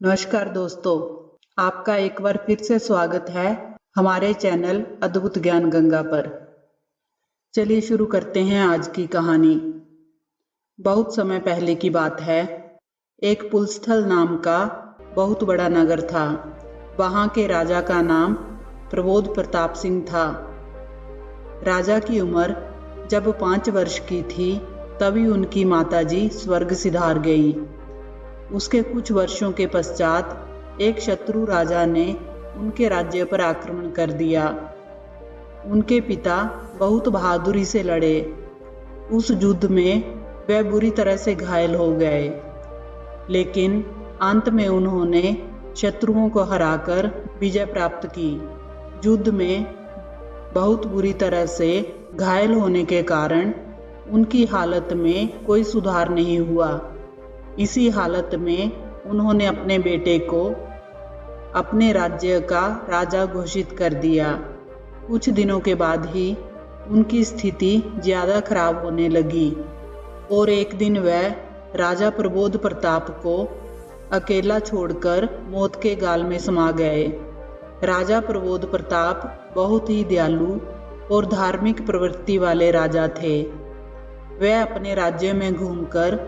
नमस्कार दोस्तों, आपका एक बार फिर से स्वागत है हमारे चैनल अद्भुत ज्ञान गंगा पर। चलिए शुरू करते हैं आज की कहानी। बहुत समय पहले की बात है। एक पुलस्थल नाम का बहुत बड़ा नगर था। वहाँ के राजा का नाम प्रबोध प्रताप सिंह था। राजा की उम्र जब 5 वर्ष की थी तभी उनकी माताजी स्वर्ग सिधार गई। उसके कुछ वर्षों के पश्चात एक शत्रु राजा ने उनके राज्य पर आक्रमण कर दिया। उनके पिता बहुत बहादुरी से लड़े। उस युद्ध में वे बुरी तरह से घायल हो गए, लेकिन अंत में उन्होंने शत्रुओं को हराकर विजय प्राप्त की। युद्ध में बहुत बुरी तरह से घायल होने के कारण उनकी हालत में कोई सुधार नहीं हुआ। इसी हालत में उन्होंने अपने बेटे को अपने राज्य का राजा घोषित कर दिया। कुछ दिनों के बाद ही उनकी स्थिति ज़्यादा खराब होने लगी और एक दिन वह राजा प्रबोध प्रताप को अकेला छोड़कर मौत के गाल में समा गए। राजा प्रबोध प्रताप बहुत ही दयालु और धार्मिक प्रवृत्ति वाले राजा थे। वह अपने राज्य में घूमकर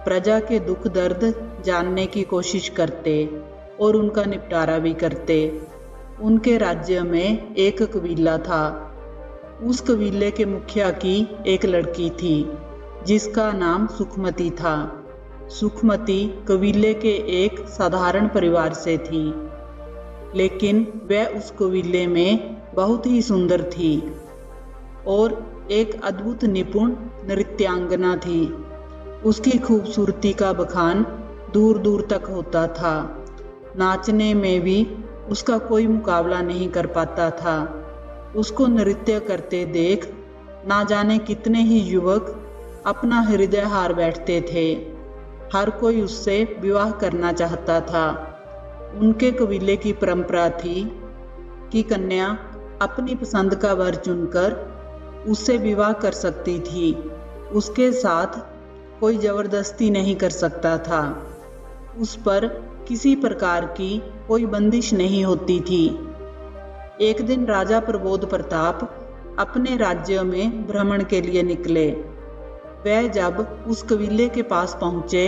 प्रजा के दुख दर्द जानने की कोशिश करते और उनका निपटारा भी करते। उनके राज्य में एक कबीला था। उस कबीले के मुखिया की एक लड़की थी जिसका नाम सुखमती था। सुखमती कबीले के एक साधारण परिवार से थी, लेकिन वह उस कबीले में बहुत ही सुंदर थी और एक अद्भुत निपुण नृत्यांगना थी। उसकी खूबसूरती का बखान दूर दूर तक होता था। नाचने में भी उसका कोई मुकाबला नहीं कर पाता था। उसको नृत्य करते देख ना जाने कितने ही युवक अपना हृदय हार बैठते थे। हर कोई उससे विवाह करना चाहता था। उनके कबीले की परंपरा थी कि कन्या अपनी पसंद का वर चुनकर उससे विवाह कर सकती थी। उसके साथ कोई जबरदस्ती नहीं कर सकता था। उस पर किसी प्रकार की कोई बंदिश नहीं होती थी। एक दिन राजा प्रबोध प्रताप अपने राज्य में भ्रमण के लिए निकले। वह जब उस कबीले के पास पहुंचे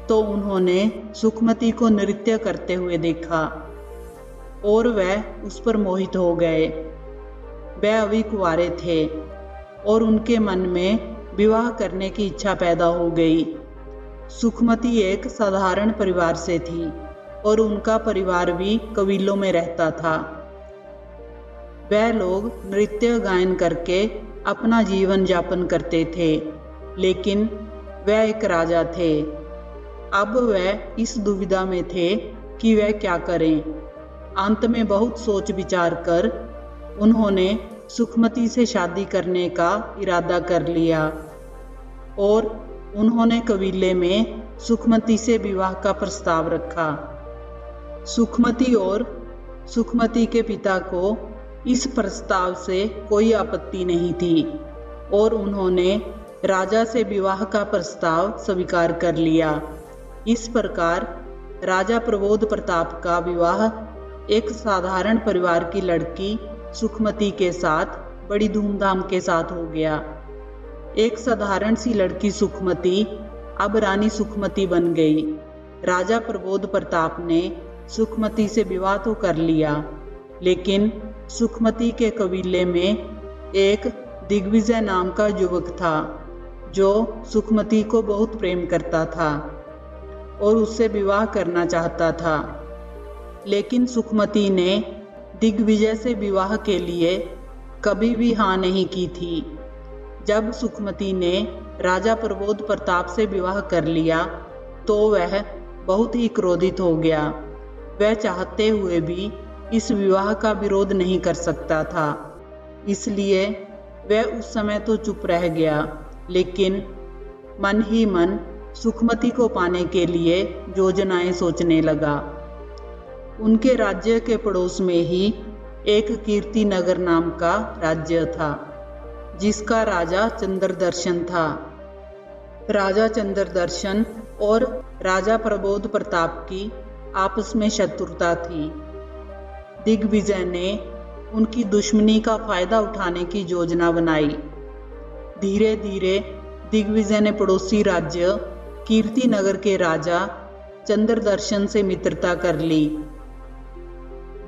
तो उन्होंने सुखमती को नृत्य करते हुए देखा और वह उस पर मोहित हो गए। वह अभी कुंवारे थे और उनके मन में विवाह करने की इच्छा पैदा हो गई। सुखमती एक साधारण परिवार से थी और उनका परिवार भी कबीलों में रहता था। वह लोग नृत्य गायन करके अपना जीवन यापन करते थे, लेकिन वह एक राजा थे। अब वह इस दुविधा में थे कि वह क्या करें। अंत में बहुत सोच विचार कर उन्होंने सुखमती से शादी करने का इरादा कर लिया और उन्होंने कबीले में सुखमती से विवाह का प्रस्ताव रखा। सुखमती और सुखमती के पिता को इस प्रस्ताव से कोई आपत्ति नहीं थी और उन्होंने राजा से विवाह का प्रस्ताव स्वीकार कर लिया। इस प्रकार राजा प्रबोध प्रताप का विवाह एक साधारण परिवार की लड़की सुखमती के साथ बड़ी धूमधाम के साथ हो गया। एक साधारण सी लड़की सुखमती अब रानी सुखमती बन गई। राजा प्रबोध प्रताप ने सुखमती से विवाह तो कर लिया, लेकिन सुखमती के कबीले में एक दिग्विजय नाम का युवक था जो सुखमती को बहुत प्रेम करता था और उससे विवाह करना चाहता था। लेकिन सुखमती ने दिग्विजय से विवाह के लिए कभी भी हाँ नहीं की थी। जब सुखमती ने राजा प्रबोध प्रताप से विवाह कर लिया तो वह बहुत ही क्रोधित हो गया। वह चाहते हुए भी इस विवाह का विरोध नहीं कर सकता था, इसलिए वह उस समय तो चुप रह गया, लेकिन मन ही मन सुखमती को पाने के लिए योजनाएं सोचने लगा। उनके राज्य के पड़ोस में ही एक कीर्ति नगर नाम का राज्य था, जिसका राजा चंद्रदर्शन था। राजा चंद्रदर्शन और राजा प्रबोध प्रताप की आपस में शत्रुता थी। दिग्विजय ने उनकी दुश्मनी का फायदा उठाने की योजना बनाई। धीरे धीरे दिग्विजय ने पड़ोसी राज्य कीर्तिनगर के राजा चंद्रदर्शन से मित्रता कर ली।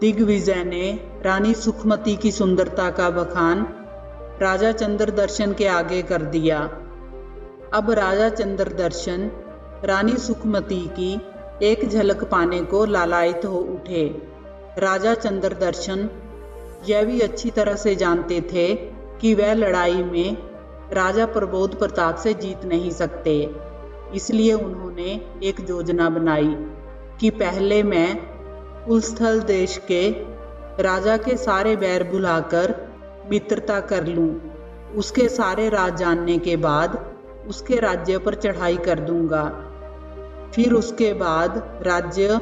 दिग्विजय ने रानी सुखमती की सुंदरता का बखान राजा चंद्रदर्शन के आगे कर दिया। अब राजा चंद्रदर्शन रानी सुखमती की एक झलक पाने को लालायित हो उठे। राजा चंद्रदर्शन यह भी अच्छी तरह से जानते थे कि वह लड़ाई में राजा प्रबोध प्रताप से जीत नहीं सकते। इसलिए उन्होंने एक योजना बनाई कि पहले मैं कुलस्थल देश के राजा के सारे बैर भुलाकर मित्रता कर लूं। उसके सारे राज जानने के बाद उसके राज्य पर चढ़ाई कर दूंगा। फिर उसके बाद राज्य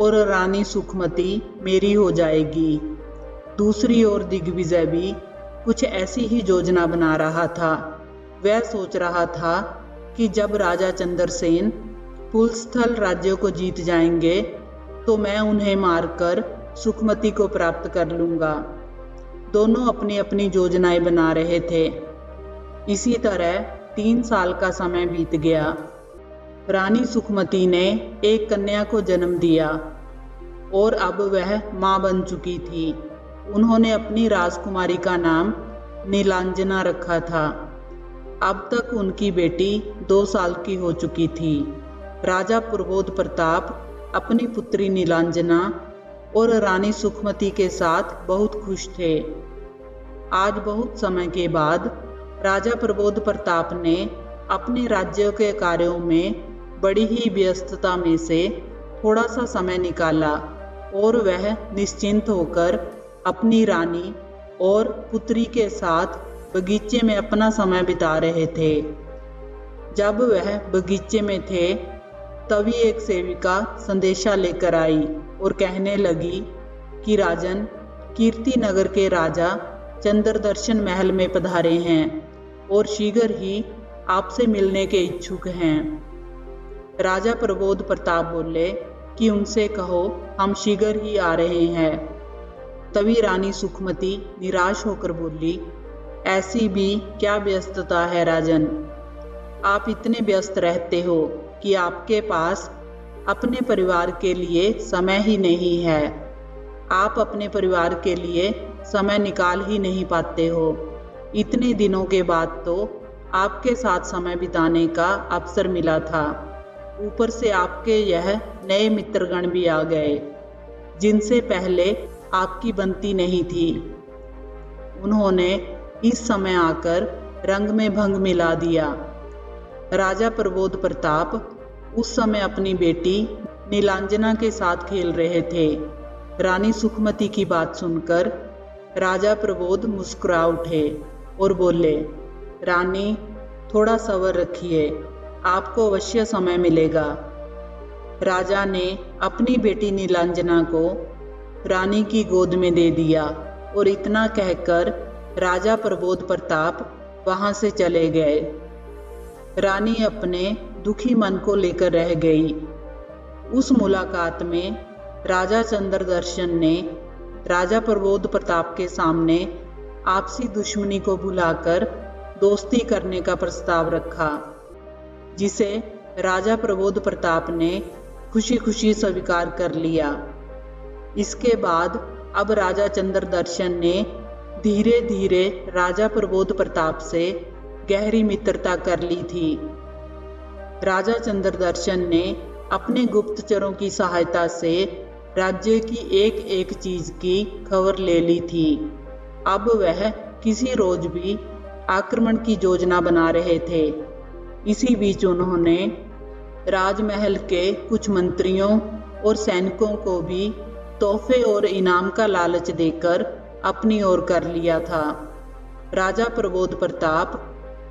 और रानी सुखमती मेरी हो जाएगी। दूसरी ओर दिग्विजय भी कुछ ऐसी ही योजना बना रहा था। वह सोच रहा था कि जब राजा चंद्रसेन कुलस्थल राज्य को जीत जाएंगे तो मैं उन्हें मारकर सुखमती को प्राप्त कर लूंगा। दोनों अपनी अपनी योजनाएं बना रहे थे। इसी तरह 3 साल का समय बीत गया। रानी सुखमती ने एक कन्या को जन्म दिया और अब वह मां बन चुकी थी। उन्होंने अपनी राजकुमारी का नाम नीलांजना रखा था। अब तक उनकी बेटी 2 साल की हो चुकी थी। राजा प्रबोध प्रताप अपनी पुत्री नीलांजना और रानी सुखमती के साथ बहुत खुश थे। आज बहुत समय के बाद राजा प्रबोध प्रताप ने अपने राज्य के कार्यों में बड़ी ही व्यस्तता में से थोड़ा सा समय निकाला और वह निश्चिंत होकर अपनी रानी और पुत्री के साथ बगीचे में अपना समय बिता रहे थे। जब वह बगीचे में थे तभी एक सेविका संदेशा लेकर आई और कहने लगी कि राजन, कीर्तिनगर के राजा चंद्रदर्शन महल में पधारे हैं और शीघ्र ही आपसे मिलने के इच्छुक हैं। राजा प्रबोध प्रताप बोले कि उनसे कहो हम शीघ्र ही आ रहे हैं। तभी रानी सुखमती निराश होकर बोली, ऐसी भी क्या व्यस्तता है राजन, आप इतने व्यस्त रहते हो कि आपके पास अपने परिवार के लिए समय ही नहीं है। आप अपने परिवार के लिए समय निकाल ही नहीं पाते हो। इतने दिनों के बाद तो आपके साथ समय बिताने का अवसर मिला था। ऊपर से आपके यह नए मित्रगण भी आ गए जिनसे पहले आपकी बनती नहीं थी। उन्होंने इस समय आकर रंग में भंग मिला दिया। राजा प्रबोध प्रताप उस समय अपनी बेटी नीलांजना के साथ खेल रहे थे। रानी सुखमती की बात सुनकर राजा प्रबोध मुस्कुरा उठे और बोले, रानी थोड़ा सब्र रखिए, आपको अवश्य समय मिलेगा। राजा ने अपनी बेटी नीलांजना को रानी की गोद में दे दिया और इतना कहकर राजा प्रबोध प्रताप वहां से चले गए। रानी अपने दुखी मन को लेकर रह गई। उस मुलाकात में राजा चंद्रदर्शन ने राजा प्रबोध प्रताप के सामने आपसी दुश्मनी को भुलाकर दोस्ती करने का प्रस्ताव रखा, जिसे राजा प्रबोध प्रताप ने खुशी खुशी स्वीकार कर लिया। इसके बाद अब राजा चंद्रदर्शन ने धीरे धीरे राजा प्रबोध प्रताप से गहरी मित्रता कर ली थी। राजा चंद्रदर्शन ने अपने गुप्तचरों की सहायता से राज्य की एक एक चीज की खबर ले ली थी। अब वह किसी रोज भी आक्रमण की योजना बना रहे थे। इसी बीच उन्होंने राजमहल के कुछ मंत्रियों और सैनिकों को भी तोहफे और इनाम का लालच देकर अपनी ओर कर लिया था। राजा प्रबोध प्रताप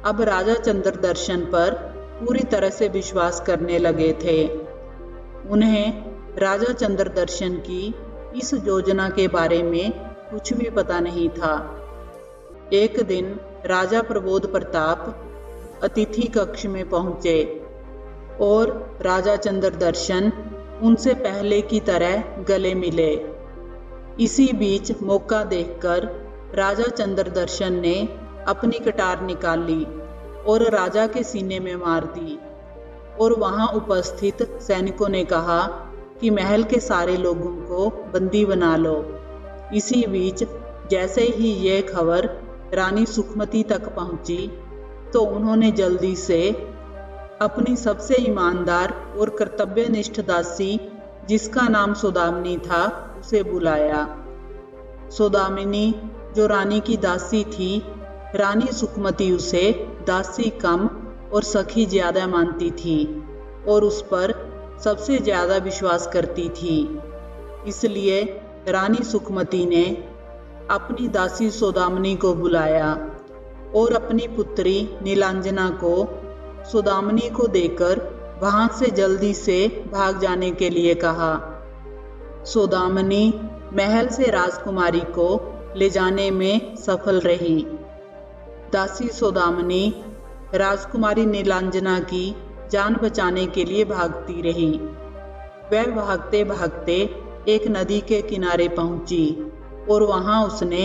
अब राजा चंद्रदर्शन पर पूरी तरह से विश्वास करने लगे थे। उन्हें राजा चंद्रदर्शन की इस योजना के बारे में कुछ भी पता नहीं था। एक दिन राजा प्रबोध प्रताप अतिथि कक्ष में पहुंचे और राजा चंद्रदर्शन उनसे पहले की तरह गले मिले। इसी बीच मौका देखकर राजा चंद्रदर्शन ने अपनी कटार निकाली और राजा के सीने में मार दी। और वहां उपस्थित सैनिकों ने कहा कि महल के सारे लोगों को बंदी बना लो। इसी बीच जैसे ही ये खबर रानी सुखमती तक पहुंची तो उन्होंने जल्दी से अपनी सबसे ईमानदार और कर्तव्यनिष्ठ दासी, जिसका नाम सौदामिनी था, उसे बुलाया। सौदामिनी जो रानी की दासी थी, रानी सुखमती उसे दासी कम और सखी ज्यादा मानती थी और उस पर सबसे ज्यादा विश्वास करती थी। इसलिए रानी सुखमती ने अपनी दासी सौदामिनी को बुलाया और अपनी पुत्री नीलांजना को सौदामिनी को देकर वहां से जल्दी से भाग जाने के लिए कहा। सौदामिनी महल से राजकुमारी को ले जाने में सफल रही। दासी सौदामिनी राजकुमारी नीलांजना की जान बचाने के लिए भागती रही। वह भागते भागते एक नदी के किनारे पहुंची और वहां उसने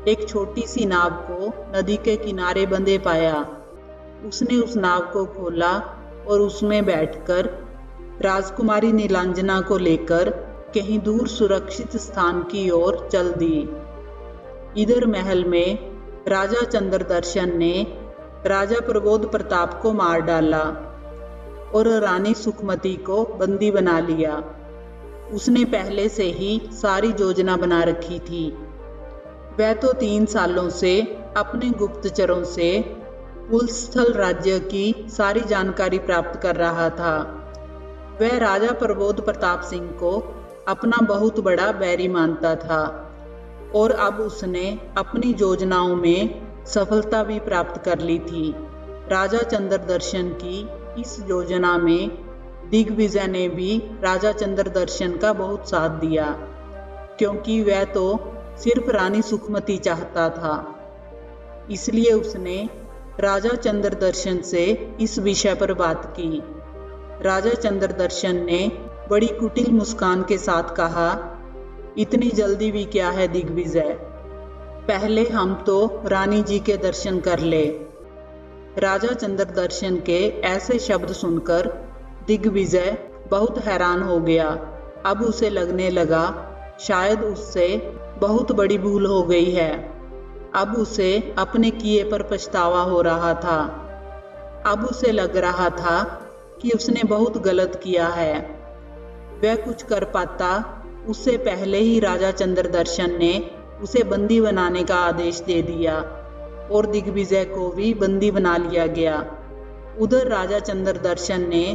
एक छोटी सी नाव को नदी के किनारे बंधे पाया। उसने उस नाव को खोला और उसमें बैठकर राजकुमारी नीलांजना को लेकर कहीं दूर सुरक्षित स्थान की ओर चल दी। इधर महल में राजा चंद्रदर्शन ने राजा प्रबोध प्रताप को मार डाला और रानी सुखमती को बंदी बना लिया। उसने पहले से ही सारी योजना बना रखी थी। वह तो 3 सालों से अपने गुप्तचरों से पुलस्थल राज्य की सारी जानकारी प्राप्त कर रहा था। वह राजा प्रबोध प्रताप सिंह को अपना बहुत बड़ा बैरी मानता था और अब उसने अपनी योजनाओं में सफलता भी प्राप्त कर ली थी। राजा चंद्रदर्शन की इस योजना में दिग्विजय ने भी राजा चंद्रदर्शन का बहुत साथ दिया, क्योंकि वह तो सिर्फ रानी सुखमती चाहता था। इसलिए उसने राजा चंद्रदर्शन से इस विषय पर बात की। राजा चंद्रदर्शन ने बड़ी कुटिल मुस्कान के साथ कहा, इतनी जल्दी भी क्या है दिग्विजय, पहले हम तो रानी जी के दर्शन कर ले। राजा चंद्रदर्शन के ऐसे शब्द सुनकर दिग्विजय बहुत हैरान हो गया। अब उसे लगने लगा शायद उससे बहुत बड़ी भूल हो गई है। अब उसे अपने किए पर पछतावा हो रहा था। अब उसे लग रहा था कि उसने बहुत गलत किया है। वह कुछ कर पाता उससे पहले ही राजा चंद्रदर्शन ने उसे बंदी बनाने का आदेश दे दिया और दिग्विजय को भी बंदी बना लिया गया। उधर राजा चंद्रदर्शन ने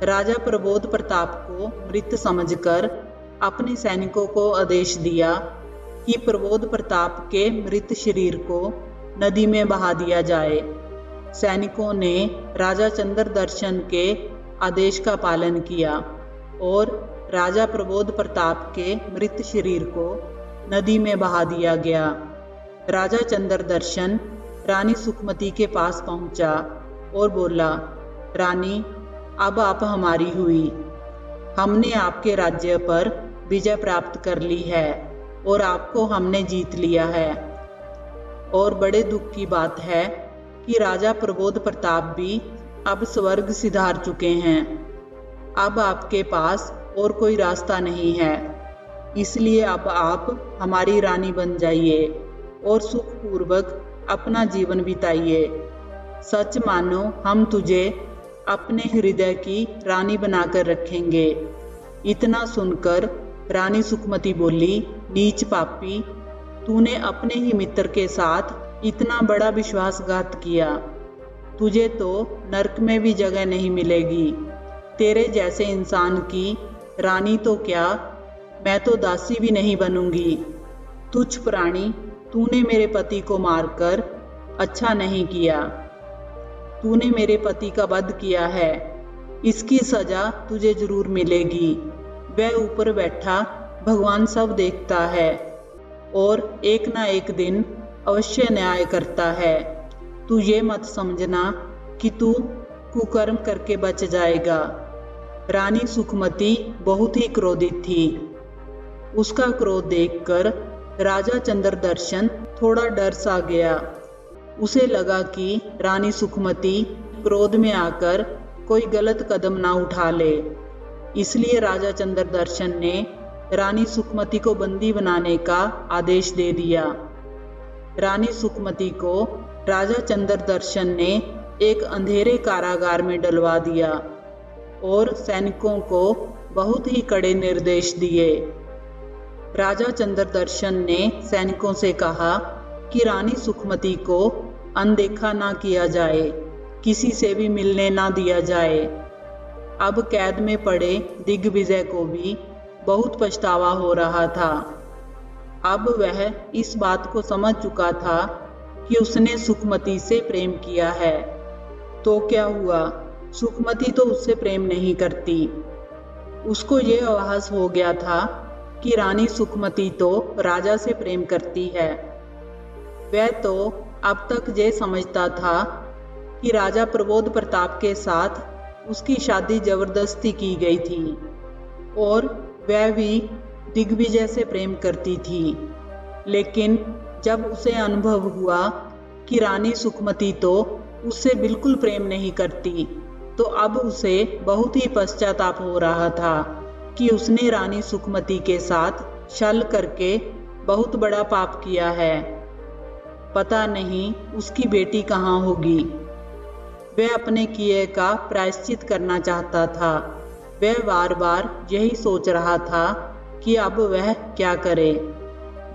राजा प्रबोध प्रताप को मृत समझकर अपने सैनिकों को आदेश दिया कि प्रबोध प्रताप के मृत शरीर को नदी में बहा दिया जाए। सैनिकों ने राजा चंद्रदर्शन के आदेश का पालन किया और राजा प्रबोध प्रताप के मृत शरीर को नदी में बहा दिया गया। राजा चंद्रदर्शन रानी सुखमती के पास पहुंचा और बोला, रानी, अब आप हमारी हुई। हमने आपके राज्य पर विजय प्राप्त कर ली है और आपको हमने जीत लिया है। और बड़े दुख की बात है कि राजा प्रबोध प्रताप भी अब स्वर्ग सिधार चुके हैं। अब आपके पास और कोई रास्ता नहीं है, इसलिए अब आप हमारी रानी बन जाइए और सुखपूर्वक अपना जीवन बिताइए। सच मानो हम तुझे अपने हृदय की रानी बनाकर रखेंगे। इतना सुनकर रानी सुखमती बोली, नीच पापी, तूने अपने ही मित्र के साथ इतना बड़ा विश्वासघात किया। तुझे तो नरक में भी जगह नहीं मिलेगी। तेरे जैसे इंसान की रानी तो क्या, मैं तो दासी भी नहीं बनूंगी। तुच्छ प्राणी, तूने मेरे पति को मारकर अच्छा नहीं किया। तूने मेरे पति का वध किया है, इसकी सजा तुझे जरूर मिलेगी। वह ऊपर बैठा भगवान सब देखता है और एक ना एक दिन अवश्य न्याय करता है। तू ये मत समझना कि तू कुकर्म करके बच जाएगा। रानी सुखमती बहुत ही क्रोधित थी। उसका क्रोध देखकर राजा चंद्रदर्शन थोड़ा डर सा गया। उसे लगा कि रानी सुखमती क्रोध में आकर कोई गलत कदम ना उठा ले, इसलिए राजा चंद्रदर्शन ने रानी सुखमती को बंदी बनाने का आदेश दे दिया। रानी सुखमती को राजा चंद्रदर्शन ने एक अंधेरे कारागार में डलवा दिया और सैनिकों को बहुत ही कड़े निर्देश दिए। राजा चंद्रदर्शन ने सैनिकों से कहा कि रानी सुखमती को अनदेखा ना किया जाए, किसी से भी मिलने ना दिया जाए। अब कैद में पड़े दिग्विजय को भी बहुत पछतावा हो रहा था। अब वह इस बात को समझ चुका था कि उसने सुखमती से प्रेम किया है। तो क्या हुआ, सुखमती तो उससे प्रेम नहीं करती। उसको ये आभास हो गया था कि रानी सुखमती तो राजा से प्रेम करती है। वह तो अब तक ये समझता था कि राजा प्रबोध प्रताप के साथ उसकी शादी जबरदस्ती की गई थी और वह भी दिग्विजय से प्रेम करती थी। लेकिन जब उसे अनुभव हुआ कि रानी सुखमती तो उससे बिल्कुल प्रेम नहीं करती, तो अब उसे बहुत ही पश्चाताप हो रहा था कि उसने रानी सुखमती के साथ छल करके बहुत बड़ा पाप किया है। पता नहीं उसकी बेटी कहाँ होगी। वह अपने किए का प्रायश्चित करना चाहता था। वह बार बार यही सोच रहा था कि अब वह क्या करे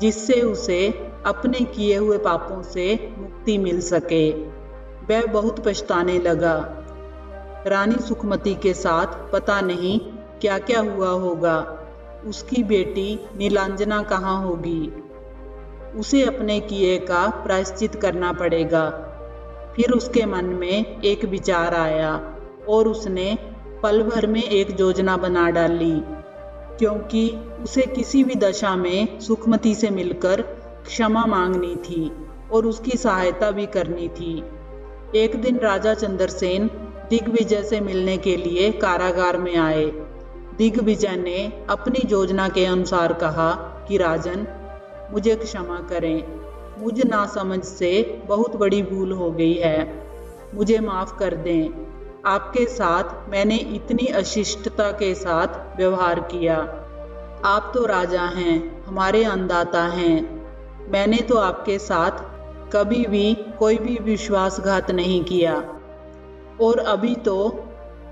जिससे उसे अपने किए हुए पापों से मुक्ति मिल सके। वह बहुत पछताने लगा। रानी सुखमती के साथ पता नहीं क्या क्या हुआ होगा। उसकी बेटी नीलांजना कहाँ होगी। उसे अपने किए का प्रायश्चित करना पड़ेगा। फिर उसके मन में एक विचार आया और उसने पल भर में एक योजना बना डाली, क्योंकि उसे किसी भी दशा में सुखमती से मिलकर क्षमा मांगनी थी और उसकी सहायता भी करनी थी। एक दिन राजा चंद्रसेन दिग्विजय से मिलने के लिए कारागार में आए। दिग्विजय ने अपनी योजना के अनुसार कहा कि राजन, मुझे क्षमा करें, मुझ नासमझ से बहुत बड़ी भूल हो गई है, मुझे माफ़ कर दें। आपके साथ मैंने इतनी अशिष्टता के साथ व्यवहार किया। आप तो राजा हैं, हमारे अन्नदाता हैं। मैंने तो आपके साथ कभी भी कोई भी विश्वासघात नहीं किया। और अभी तो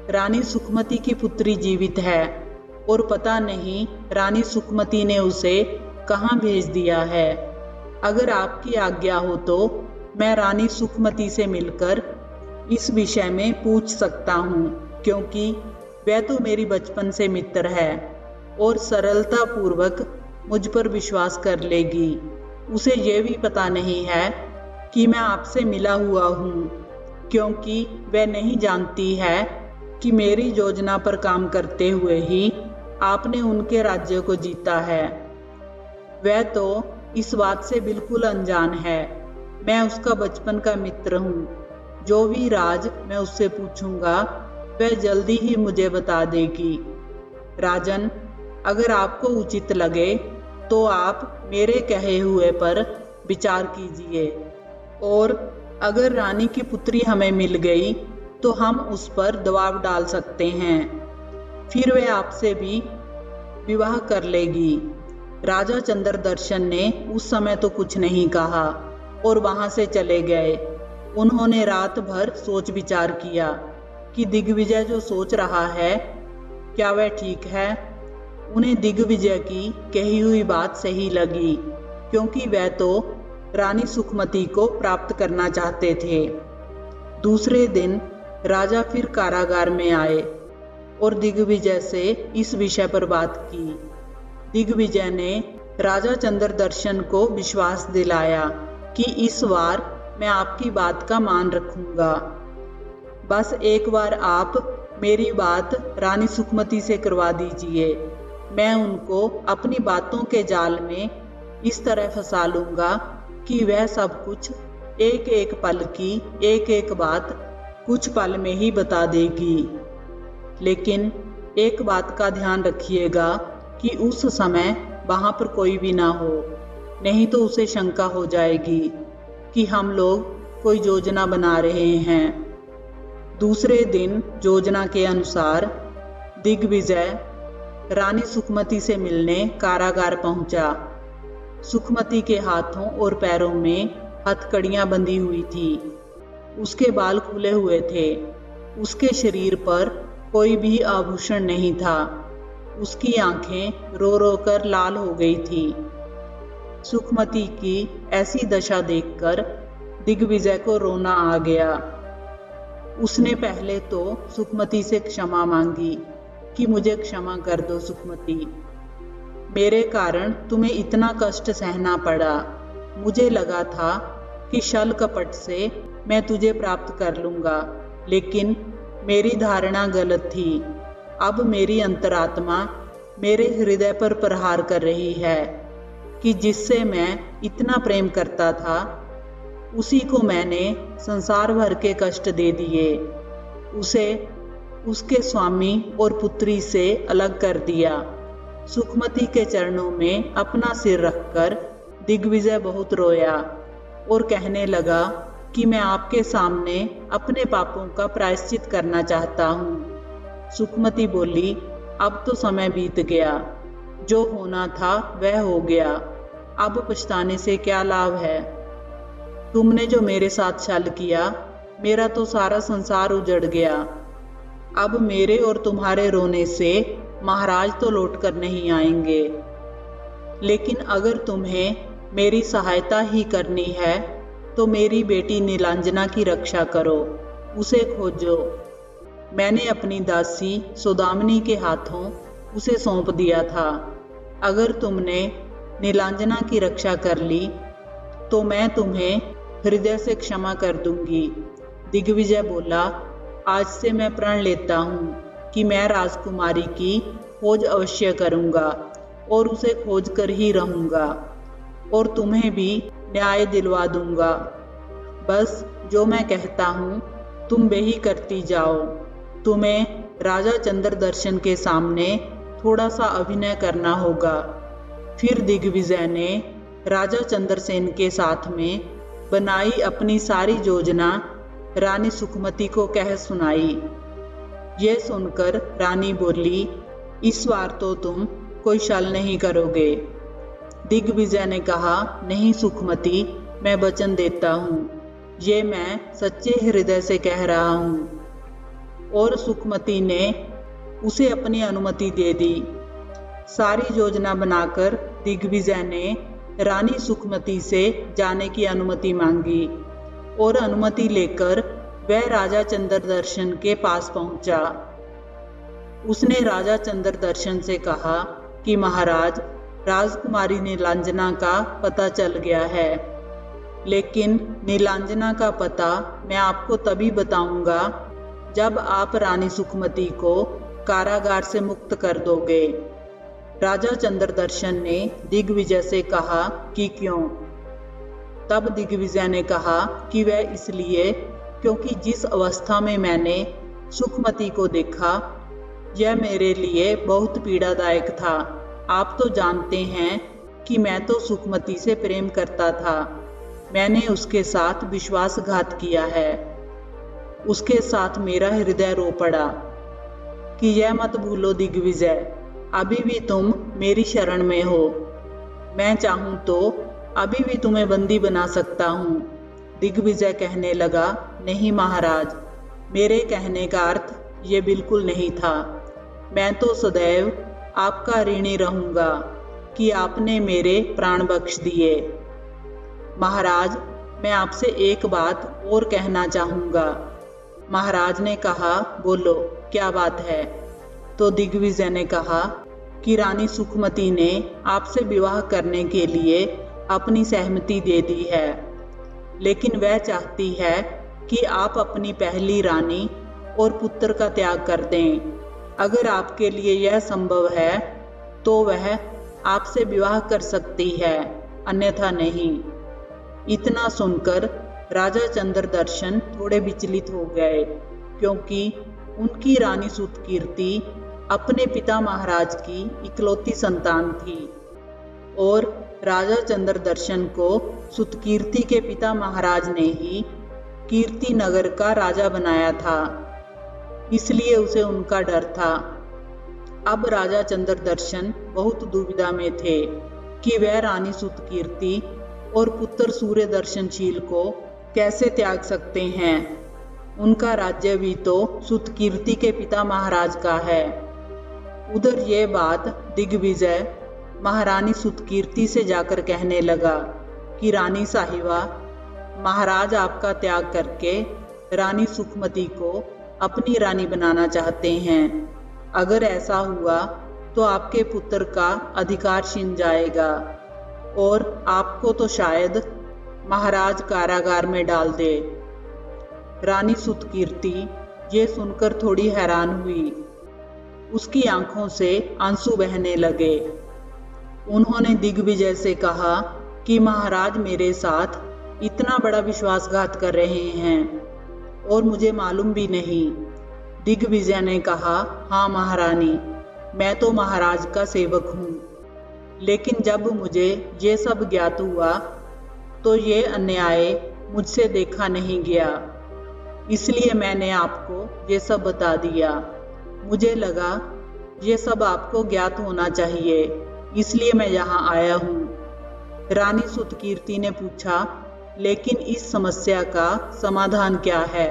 रानी सुखमती की पुत्री जीवित है और पता नहीं रानी सुखमती ने उसे कहाँ भेज दिया है। अगर आपकी आज्ञा हो तो मैं रानी सुखमती से मिलकर इस विषय में पूछ सकता हूँ, क्योंकि वह तो मेरी बचपन से मित्र है और सरलता पूर्वक मुझ पर विश्वास कर लेगी। उसे ये भी पता नहीं है कि मैं आपसे मिला हुआ हूँ, क्योंकि वह नहीं जानती है कि मेरी योजना पर काम करते हुए ही आपने उनके राज्य को जीता है। वह तो इस बात से बिल्कुल अनजान है। मैं उसका बचपन का मित्र हूँ। जो भी राज मैं उससे पूछूंगा वह जल्दी ही मुझे बता देगी। राजन, अगर आपको उचित लगे तो आप मेरे कहे हुए पर विचार कीजिए, और अगर रानी की पुत्री हमें मिल गई तो हम उस पर दबाव डाल सकते हैं। फिर वह आपसे भी विवाह कर लेगी। राजा चंद्रदर्शन ने उस समय तो कुछ नहीं कहा और वहां से चले गए। उन्होंने रात भर सोच विचार किया कि दिग्विजय जो सोच रहा है क्या वह ठीक है। उन्हें दिग्विजय की कही हुई बात सही लगी, क्योंकि वह तो रानी सुखमती को प्राप्त करना चाहते थे। दूसरे दिन राजा फिर कारागार में आए और दिग्विजय से इस विषय पर बात की। दिग्विजय ने राजा चंद्रदर्शन को विश्वास दिलाया कि इस बार मैं आपकी बात का मान रखूंगा। बस एक बार आप मेरी बात रानी सुखमती से करवा दीजिए। मैं उनको अपनी बातों के जाल में इस तरह फंसा लूंगा कि वह सब कुछ एक एक पल की एक एक बात कुछ पल में ही बता देगी। लेकिन एक बात का ध्यान रखिएगा कि उस समय वहां पर कोई भी ना हो, नहीं तो उसे शंका हो जाएगी कि हम लोग कोई योजना बना रहे हैं। दूसरे दिन योजना के अनुसार दिग्विजय रानी सुखमती से मिलने कारागार पहुंचा। सुखमती के हाथों और पैरों में हथकड़ियां बंधी हुई थी। उसके बाल खुले हुए थे। उसके शरीर पर कोई भी आभूषण नहीं था। उसकी आंखें रो रो कर लाल हो गई थी। सुखमती की ऐसी दशा देखकर दिग्विजय को रोना आ गया। उसने पहले तो सुखमती से क्षमा मांगी कि मुझे क्षमा कर दो सुखमती, मेरे कारण तुम्हें इतना कष्ट सहना पड़ा। मुझे लगा था कि छल कपट से मैं तुझे प्राप्त कर लूंगा, लेकिन मेरी धारणा गलत थी। अब मेरी अंतरात्मा मेरे हृदय पर प्रहार कर रही है कि जिससे मैं इतना प्रेम करता था, उसी को मैंने संसार भर के कष्ट दे दिए। उसे उसके स्वामी और पुत्री से अलग कर दिया। सुखमती के चरणों में अपना सिर रखकर दिग्विजय बहुत रोया और कहने लगा कि मैं आपके सामने अपने पापों का प्रायश्चित करना चाहता हूँ। सुखमती बोली, अब तो समय बीत गया, जो होना था वह हो गया, अब पछताने से क्या लाभ है। तुमने जो मेरे साथ छल किया, मेरा तो सारा संसार उजड़ गया। अब मेरे और तुम्हारे रोने से महाराज तो लौट कर नहीं आएंगे, लेकिन अगर तुम्हें मेरी सहायता ही करनी है तो मेरी बेटी नीलांजना की रक्षा करो, उसे खोजो। मैंने अपनी दासी सौदामिनी के हाथों उसे सौंप दिया था। अगर तुमने नीलांजना की रक्षा कर ली तो मैं तुम्हें हृदय से क्षमा कर दूंगी। दिग्विजय बोला, आज से मैं प्रण लेता हूँ कि मैं राजकुमारी की खोज अवश्य करूँगा और उसे खोज कर ही रहूँगा और तुम्हें भी न्याय दिलवा दूंगा। बस जो मैं कहता हूँ तुम वही करती जाओ। तुम्हें राजा चंद्रदर्शन के सामने थोड़ा सा अभिनय करना होगा। फिर दिग्विजय ने राजा चंद्रसेन के साथ में बनाई अपनी सारी योजना रानी सुखमती को कह सुनाई। यह सुनकर रानी बोली, इस बार तो तुम कोई छल नहीं करोगे। दिग्विजय ने कहा, नहीं सुखमती, मैं वचन देता हूँ, ये मैं सच्चे हृदय से कह रहा हूँ। और सुखमती ने उसे अपनी अनुमति दे दी। सारी योजना बनाकर दिग्विजय ने रानी सुखमती से जाने की अनुमति मांगी और अनुमति लेकर वह राजा चंद्रदर्शन के पास पहुंचा। उसने राजा चंद्रदर्शन से कहा कि महाराज, राजकुमारी नीलांजना का पता चल गया है, लेकिन नीलांजना का पता मैं आपको तभी बताऊंगा जब आप रानी सुखमती को कारागार से मुक्त कर दोगे। राजा चंद्रदर्शन ने दिग्विजय से कहा कि क्यों? तब दिग्विजय ने कहा कि वह इसलिए क्योंकि जिस अवस्था में मैंने सुखमती को देखा, यह मेरे लिए बहुत पीड़ादायक था। आप तो जानते हैं कि मैं तो सुखमती से प्रेम करता था। मैंने उसके साथ विश्वासघात किया है। उसके साथ मेरा हृदय रो पड़ा कि यह मत भूलो दिग्विजय, अभी भी तुम मेरी शरण में हो। मैं चाहूं तो अभी भी तुम्हें बंदी बना सकता हूँ। दिग्विजय कहने लगा, नहीं महाराज, मेरे कहने का अर्थ ये बिल्कुल नहीं था। मैं तो सदैव आपका ऋणी रहूंगा कि आपने मेरे प्राण बख्श दिए। महाराज, मैं आपसे एक बात और कहना चाहूँगा। महाराज ने कहा, बोलो, क्या बात है? तो दिग्विजय ने कहा कि रानी सुखमती ने आपसे विवाह करने के लिए अपनी सहमति दे दी है, लेकिन वह चाहती है कि आप अपनी पहली रानी और पुत्र का त्याग कर दें। अगर आपके लिए यह संभव है तो वह आपसे विवाह कर सकती है, अन्यथा नहीं। इतना सुनकर राजा चंद्रदर्शन थोड़े विचलित हो गए, क्योंकि उनकी रानी सुतकीर्ति अपने पिता महाराज की इकलौती संतान थी और राजा चंद्रदर्शन को सुतकीर्ति के पिता महाराज ने ही कीर्ति नगर का राजा बनाया था, इसलिए उसे उनका डर था। अब राजा चंद्रदर्शन बहुत दुविधा में थे कि वह रानी सुतकीर्ति और पुत्र सूर्यदर्शनशील को कैसे त्याग सकते हैं। उनका राज्य भी तो सुतकीर्ति के पिता महाराज का है। उधर ये बात दिग्विजय महारानी सुतकीर्ति से जाकर कहने लगा कि रानी साहिबा, महाराज आपका त्याग करके रानी सुखमती को अपनी रानी बनाना चाहते हैं। अगर ऐसा हुआ तो आपके पुत्र का अधिकार छिन जाएगा और आपको तो शायद महाराज कारागार में डाल दे। रानी सुतकीर्ति ये सुनकर थोड़ी हैरान हुई। उसकी आंखों से आंसू बहने लगे। उन्होंने दिग्विजय से कहा कि महाराज मेरे साथ इतना बड़ा विश्वासघात कर रहे हैं और मुझे मालूम भी नहीं। दिग्विजय ने कहा, हाँ महारानी, मैं तो महाराज का सेवक हूँ, लेकिन जब मुझे ये सब ज्ञात हुआ तो ये अन्याय मुझसे देखा नहीं गया, इसलिए मैंने आपको ये सब बता दिया। मुझे लगा ये सब आपको ज्ञात होना चाहिए, इसलिए मैं यहाँ आया हूँ। रानी सुतकीर्ति ने पूछा, लेकिन इस समस्या का समाधान क्या है?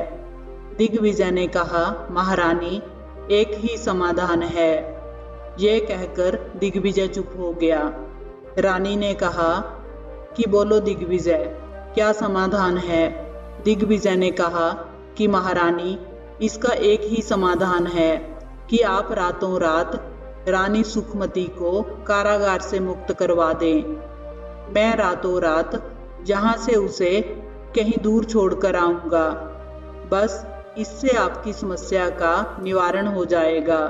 दिग्विजय ने कहा, महारानी, एक ही समाधान है। यह कहकर दिग्विजय चुप हो गया। रानी ने कहा कि बोलो दिग्विजय, क्या समाधान है? दिग्विजय ने कहा कि महारानी, इसका एक ही समाधान है कि आप रातों रात रानी सुखमती को कारागार से मुक्त करवा दें। मैं रातों रात यहाँ से उसे कहीं दूर छोड़कर आऊँगा। बस इससे आपकी समस्या का निवारण हो जाएगा।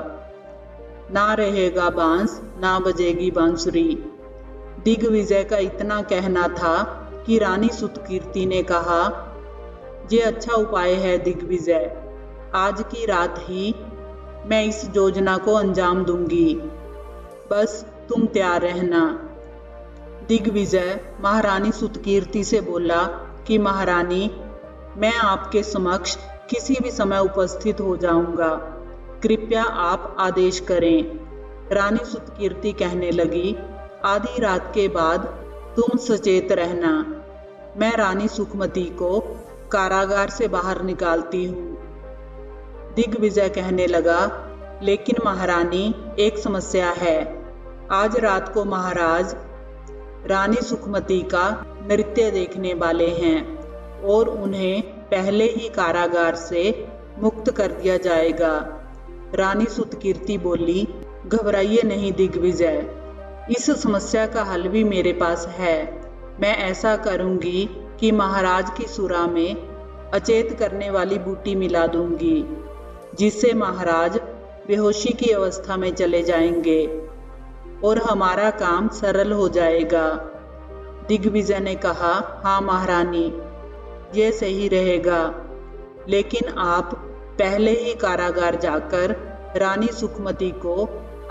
ना रहेगा बांस, ना बजेगी बांसुरी। दिग्विजय का इतना कहना था कि रानी सुतकीर्ति ने कहा, ये अच्छा उपाय है दिग्विजय, आज की रात ही मैं इस योजना को अंजाम दूंगी, बस तुम तैयार रहना। दिग्विजय महारानी सुतकीर्ति से बोला कि महारानी, मैं आपके समक्ष किसी भी समय उपस्थित हो जाऊंगा, कृपया आप आदेश करें। रानी सुतकीर्ति कहने लगी, आधी रात के बाद तुम सचेत रहना, मैं रानी सुखमती को कारागार से बाहर निकालती हूँ। दिग्विजय कहने लगा, लेकिन महारानी, एक समस्या है। आज रात को महाराज रानी सुखमती का नृत्य देखने वाले हैं और उन्हें पहले ही कारागार से मुक्त कर दिया जाएगा। रानी सुतकीर्ति बोली, घबराइए नहीं दिग्विजय, इस समस्या का हल भी मेरे पास है। मैं ऐसा करूंगी कि महाराज की सुरा में अचेत करने वाली बूटी मिला दूंगी, जिससे महाराज बेहोशी की अवस्था में चले जाएंगे और हमारा काम सरल हो जाएगा। दिग्विजय ने कहा, हाँ महारानी, ये सही रहेगा, लेकिन आप पहले ही कारागार जाकर रानी सुखमती को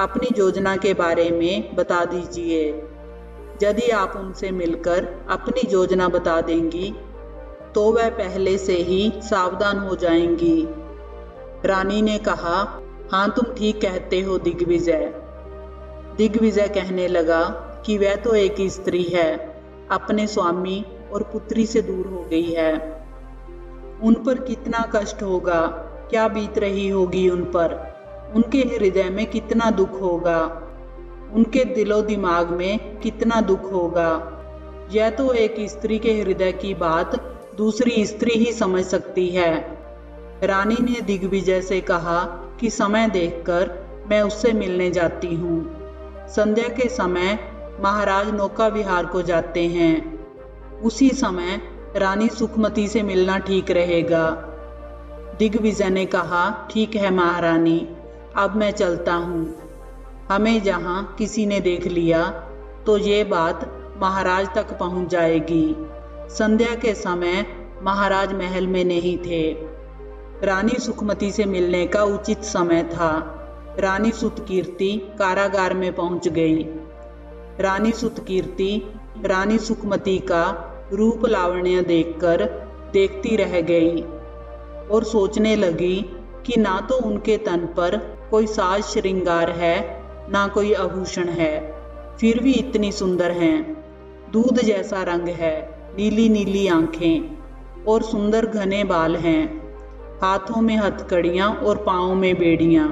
अपनी योजना के बारे में बता दीजिए। यदि आप उनसे मिलकर अपनी योजना बता देंगी तो वह पहले से ही सावधान हो जाएंगी। रानी ने कहा, हाँ तुम ठीक कहते हो दिग्विजय। दिग्विजय कहने लगा कि वह तो एक स्त्री है, अपने स्वामी और पुत्री से दूर हो गई है। उन पर कितना कष्ट होगा, क्या बीत रही होगी उन पर, उनके हृदय में कितना दुख होगा, उनके दिलो दिमाग में कितना दुख होगा। यह तो एक स्त्री के हृदय की बात दूसरी स्त्री ही समझ सकती है। रानी ने दिग्विजय से कहा कि समय देखकर मैं उससे मिलने जाती हूँ। संध्या के समय महाराज नौका विहार को जाते हैं, उसी समय रानी सुखमती से मिलना ठीक रहेगा। दिग्विजय ने कहा, ठीक है महारानी, अब मैं चलता हूँ। हमें जहाँ किसी ने देख लिया तो ये बात महाराज तक पहुँच जाएगी। संध्या के समय महाराज महल में नहीं थे। रानी सुखमती से मिलने का उचित समय था। रानी सुतकीर्ति कारागार में पहुंच गई। रानी सुतकीर्ति रानी सुखमती का रूप लावण्य देखकर देखती रह गई और सोचने लगी कि ना तो उनके तन पर कोई साज श्रृंगार है, ना कोई आभूषण है, फिर भी इतनी सुंदर हैं। दूध जैसा रंग है, नीली नीली आंखें और सुंदर घने बाल हैं। हाथों में हथकड़ियां और पांवों में बेड़ियां।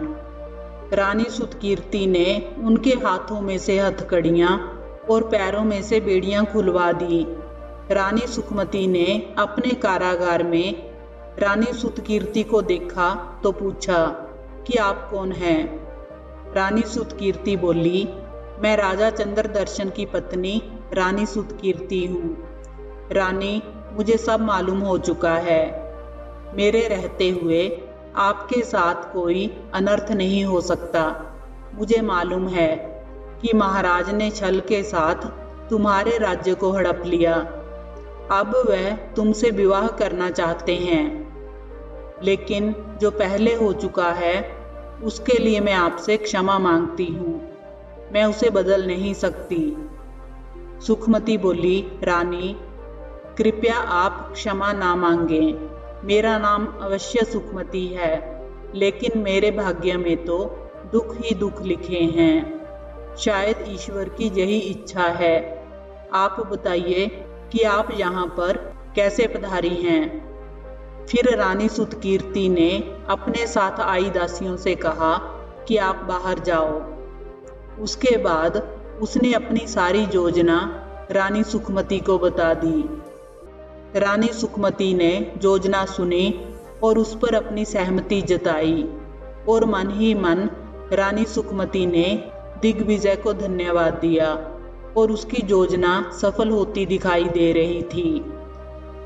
रानी सुतकीर्ति ने उनके हाथों में से हथकड़ियां और पैरों में से बेड़ियां खुलवा दी। रानी सुखमती ने अपने कारागार में रानी सुतकीर्ति को देखा तो पूछा कि आप कौन हैं? रानी सुतकीर्ति बोली, मैं राजा चंद्रदर्शन की पत्नी रानी सुतकीर्ति हूँ। रानी, मुझे सब मालूम हो चुका है। मेरे रहते हुए आपके साथ कोई अनर्थ नहीं हो सकता। मुझे मालूम है कि महाराज ने छल के साथ तुम्हारे राज्य को हड़प लिया। अब वह तुमसे विवाह करना चाहते हैं, लेकिन जो पहले हो चुका है उसके लिए मैं आपसे क्षमा मांगती हूँ। मैं उसे बदल नहीं सकती। सुखमती बोली, रानी, कृपया आप क्षमा ना मांगें। मेरा नाम अवश्य सुखमती है, लेकिन मेरे भाग्य में तो दुख ही दुख लिखे हैं। शायद ईश्वर की यही इच्छा है। आप बताइए कि आप यहाँ पर कैसे पधारी हैं? फिर रानी सुतकीर्ति ने अपने साथ आई दासियों से कहा कि आप बाहर जाओ। उसके बाद उसने अपनी सारी योजना रानी सुखमती को बता दी। रानी सुखमती ने योजना सुनी और उस पर अपनी सहमति जताई और मन ही मन रानी सुखमती ने दिग्विजय को धन्यवाद दिया और उसकी योजना सफल होती दिखाई दे रही थी।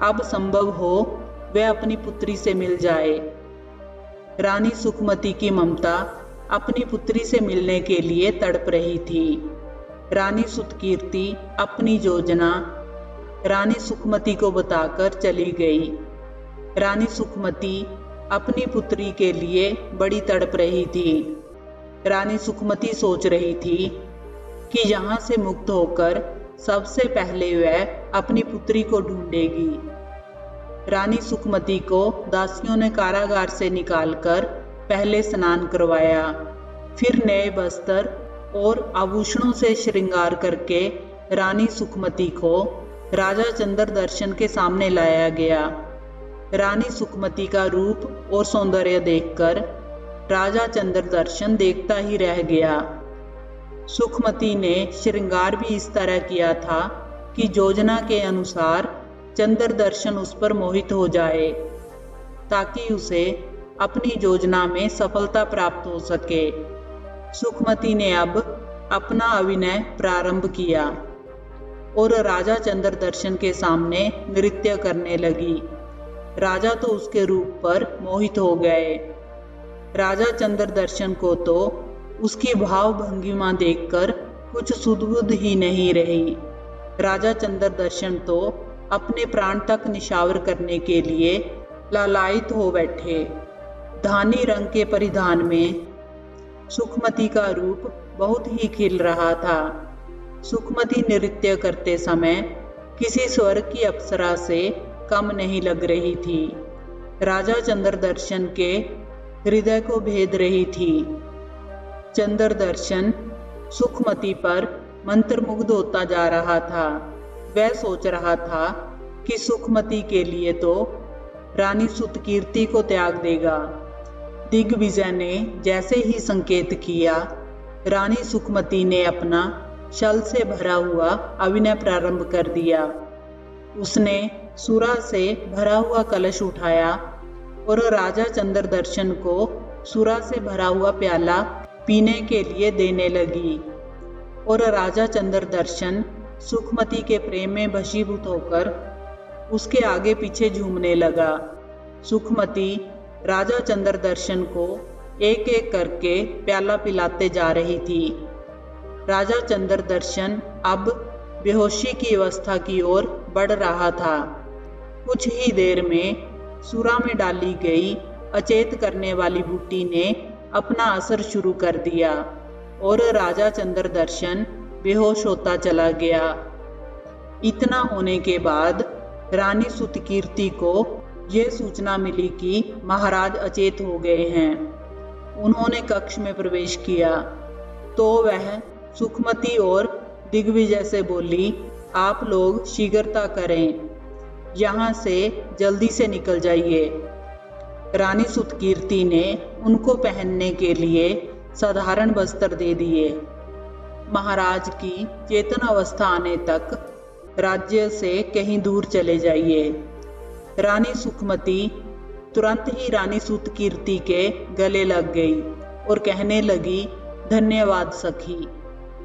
अब संभव हो वह अपनी पुत्री से मिल जाए। रानी सुखमती की ममता अपनी पुत्री से मिलने के लिए तड़प रही थी। रानी सुतकीर्ति अपनी योजना रानी सुखमती को बताकर चली गई। रानी सुखमती अपनी पुत्री के लिए बड़ी तड़प रही थी। रानी सुखमती सोच रही थी कि यहाँ से मुक्त होकर सबसे पहले वह अपनी पुत्री को ढूंढेगी। रानी सुखमती को दासियों ने कारागार से निकालकर पहले स्नान करवाया, फिर नए वस्त्र और आभूषणों से श्रृंगार करके रानी सुखमती को राजा चंद्रदर्शन के सामने लाया गया। रानी सुखमती का रूप और सौंदर्य देखकर राजा चंद्रदर्शन देखता ही रह गया। सुखमती ने श्रृंगार भी इस तरह किया था कि योजना के अनुसार चंद्रदर्शन उस पर मोहित हो जाए, ताकि उसे अपनी योजना में सफलता प्राप्त हो सके। सुखमती ने अब अपना अभिनय प्रारंभ किया और राजा चंद्रदर्शन के सामने नृत्य करने लगी। राजा तो उसके रूप पर मोहित हो गए। राजा चंद्रदर्शन को तो उसकी भाव भंगिमा देखकर कुछ सुध-बुध ही नहीं रही। राजा चंद्रदर्शन तो अपने प्राण तक निछावर करने के लिए लालायित हो बैठे। धानी रंग के परिधान में सुखमती का रूप बहुत ही खिल रहा था। सुखमती नृत्य करते समय किसी स्वर्ग की अप्सरा से कम नहीं लग रही थी। राजा चंद्रदर्शन के हृदय को भेद रही थी। चंद्रदर्शन सुखमती पर मंत्रमुग्ध होता जा रहा था। वह सोच रहा था कि सुखमती के लिए तो रानी सुतकीर्ति को त्याग देगा। दिग्विजय ने जैसे ही संकेत किया, रानी सुखमती ने अपना छल से भरा हुआ अभिनय प्रारंभ कर दिया। उसने सुरा से भरा हुआ कलश उठाया और राजा चंद्रदर्शन को सुरा से भरा हुआ प्याला पीने के लिए देने लगी और राजा चंद्रदर्शन सुखमती के प्रेम में वशीभूत होकर उसके आगे पीछे झूमने लगा। सुखमती राजा चंद्रदर्शन को एक एक करके प्याला पिलाते जा रही थी। राजा चंद्रदर्शन अब बेहोशी की अवस्था की ओर बढ़ रहा था। कुछ ही देर में सुरा में डाली गई अचेत करने वाली बूटी ने अपना असर शुरू कर दिया और राजा चंद्रदर्शन बेहोश होता चला गया। इतना होने के बाद रानी सुतकीर्ति को यह सूचना मिली कि महाराज अचेत हो गए हैं। उन्होंने कक्ष में प्रवेश किया तो वह सुखमती और दिग्विजय से बोली, आप लोग शीघ्रता करें, यहाँ से जल्दी से निकल जाइए। रानी सुतकीर्ति ने उनको पहनने के लिए साधारण वस्त्र दे दिए। महाराज की चेतन अवस्था आने तक राज्य से कहीं दूर चले जाइए। रानी सुखमती तुरंत ही रानी सुतकीर्ति के गले लग गई और कहने लगी, धन्यवाद सखी,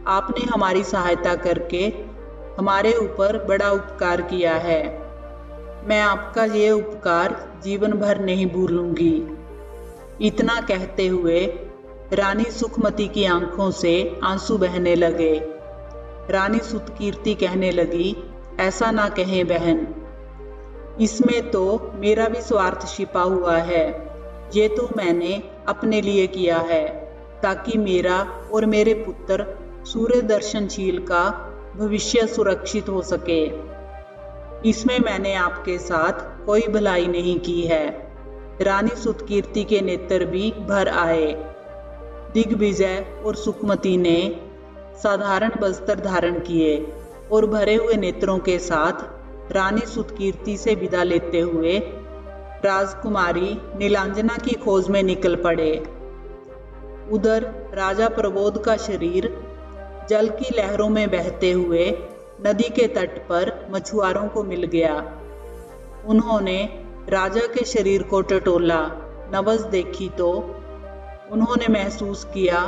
आपने हमारी सहायता करके हमारे ऊपर बड़ा उपकार किया है। मैं आपका ये उपकार जीवन भर नहीं भूलूंगी। इतना कहते हुए रानी सुखमती की आंखों से आंसू बहने लगे। रानी सुतकीर्ति कहने लगी, ऐसा ना कहें बहन, इसमें तो मेरा भी स्वार्थ छिपा हुआ है। ये तो मैंने अपने लिए किया है ताकि मेरा और मेरे पुत्र सूर्य दर्शनशील का भविष्य सुरक्षित हो सके। इसमें मैंने आपके साथ कोई भलाई नहीं की है। रानी सुतकीर्ति के नेत्र भी भर आए। दिग्विजय और सुखमती ने साधारण वस्त्र धारण किए और भरे हुए नेत्रों के साथ रानी सुतकीर्ति से विदा लेते हुए राजकुमारी नीलांजना की खोज में निकल पड़े। उधर राजा प्रबोध का शरीर जल की लहरों में बहते हुए नदी के तट पर मछुआरों को मिल गया। उन्होंने राजा के शरीर को टटोला, नब्ज देखी तो उन्होंने महसूस किया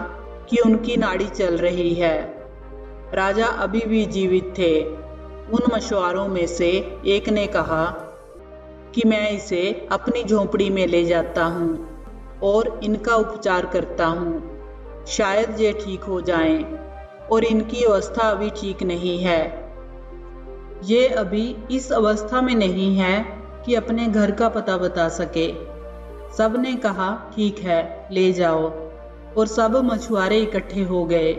कि उनकी नाड़ी चल रही है। राजा अभी भी जीवित थे। उन मछुआरों में से एक ने कहा कि मैं इसे अपनी झोंपड़ी में ले जाता हूँ और इनका उपचार करता हूँ, शायद ये ठीक हो जाएं, और इनकी अवस्था अभी ठीक नहीं है। ये अभी इस अवस्था में नहीं है कि अपने घर का पता बता सके। सब ने कहा ठीक है, ले जाओ, और सब मछुआरे इकट्ठे हो गए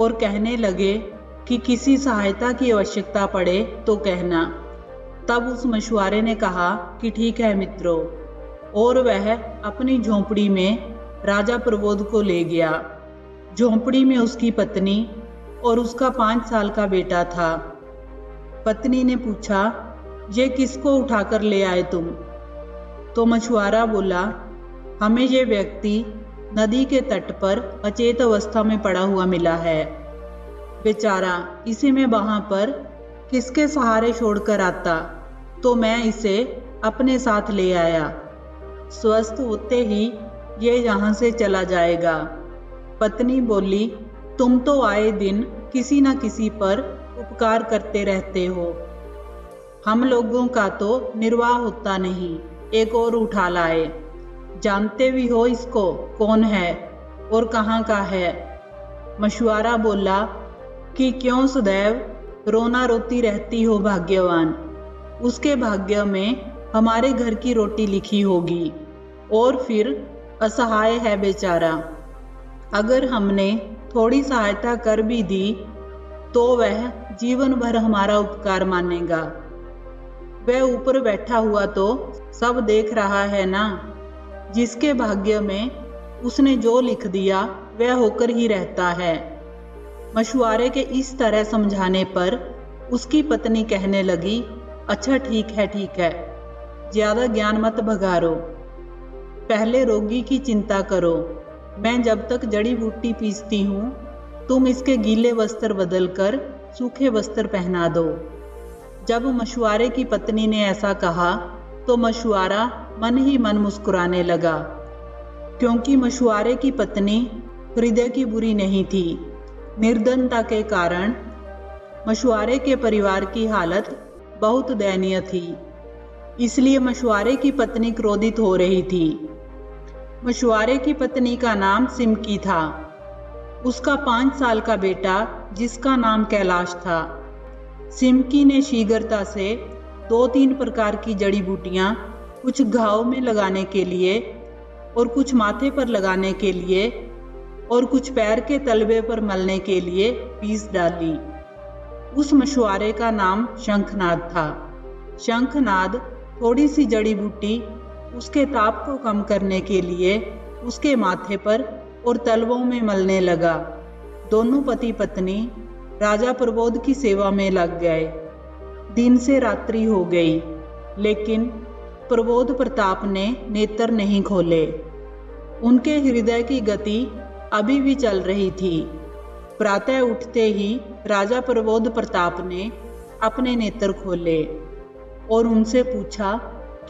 और कहने लगे कि किसी सहायता की आवश्यकता पड़े तो कहना। तब उस मछुआरे ने कहा कि ठीक है मित्रों, और वह अपनी झोंपड़ी में राजा प्रबोध को ले गया। झोंपड़ी में उसकी पत्नी और उसका 5 साल का बेटा था। पत्नी ने पूछा, ये किसको उठाकर ले आए तुम? तो मछुआरा बोला, हमें ये व्यक्ति नदी के तट पर अचेत अवस्था में पड़ा हुआ मिला है। बेचारा, इसे मैं वहां पर किसके सहारे छोड़कर आता, तो मैं इसे अपने साथ ले आया। स्वस्थ होते ही ये यहाँ से चला जाएगा। पत्नी बोली, तुम तो आए दिन किसी न किसी पर उपकार करते रहते हो, हम लोगों का तो निर्वाह होता नहीं, एक और उठा लाए। जानते भी हो इसको कौन है और कहाँ का है? मछुआरा बोला कि क्यों सदैव रोना रोती रहती हो भाग्यवान, उसके भाग्य में हमारे घर की रोटी लिखी होगी, और फिर असहाय है बेचारा। अगर हमने थोड़ी सहायता कर भी दी तो वह जीवन भर हमारा उपकार मानेगा। वह ऊपर बैठा हुआ तो सब देख रहा है ना, जिसके भाग्य में उसने जो लिख दिया वह होकर ही रहता है। मछुआरे के इस तरह समझाने पर उसकी पत्नी कहने लगी, अच्छा ठीक है, ज्यादा ज्ञान मत भगारो, पहले रोगी की चिंता करो। मैं जब तक जड़ी बूटी पीसती हूँ, तुम इसके गीले वस्त्र बदलकर सूखे वस्त्र पहना दो। जब मछुआरे की पत्नी ने ऐसा कहा तो मछुआरा मन ही मन मुस्कुराने लगा, क्योंकि मछुआरे की पत्नी हृदय की बुरी नहीं थी। निर्धनता के कारण मछुआरे के परिवार की हालत बहुत दयनीय थी, इसलिए मछुआरे की पत्नी क्रोधित हो रही थी। मछुआरे की पत्नी का नाम सिमकी था। उसका 5 साल का बेटा जिसका नाम कैलाश था। सिमकी ने शीघ्रता से 2-3 प्रकार की जड़ी बूटियां कुछ घाव में लगाने के लिए और कुछ माथे पर लगाने के लिए और कुछ पैर के तलवे पर मलने के लिए पीस डाली। उस मशुआरे का नाम शंखनाद था। शंखनाद थोड़ी सी जड़ी बूटी उसके ताप को कम करने के लिए उसके माथे पर और तलवों में मलने लगा। दोनों पति पत्नी राजा प्रबोध की सेवा में लग गए। दिन से रात्रि हो गई, लेकिन प्रबोध प्रताप ने नेत्र नहीं खोले। उनके हृदय की गति अभी भी चल रही थी। प्रातः उठते ही राजा प्रबोध प्रताप ने अपने नेत्र खोले और उनसे पूछा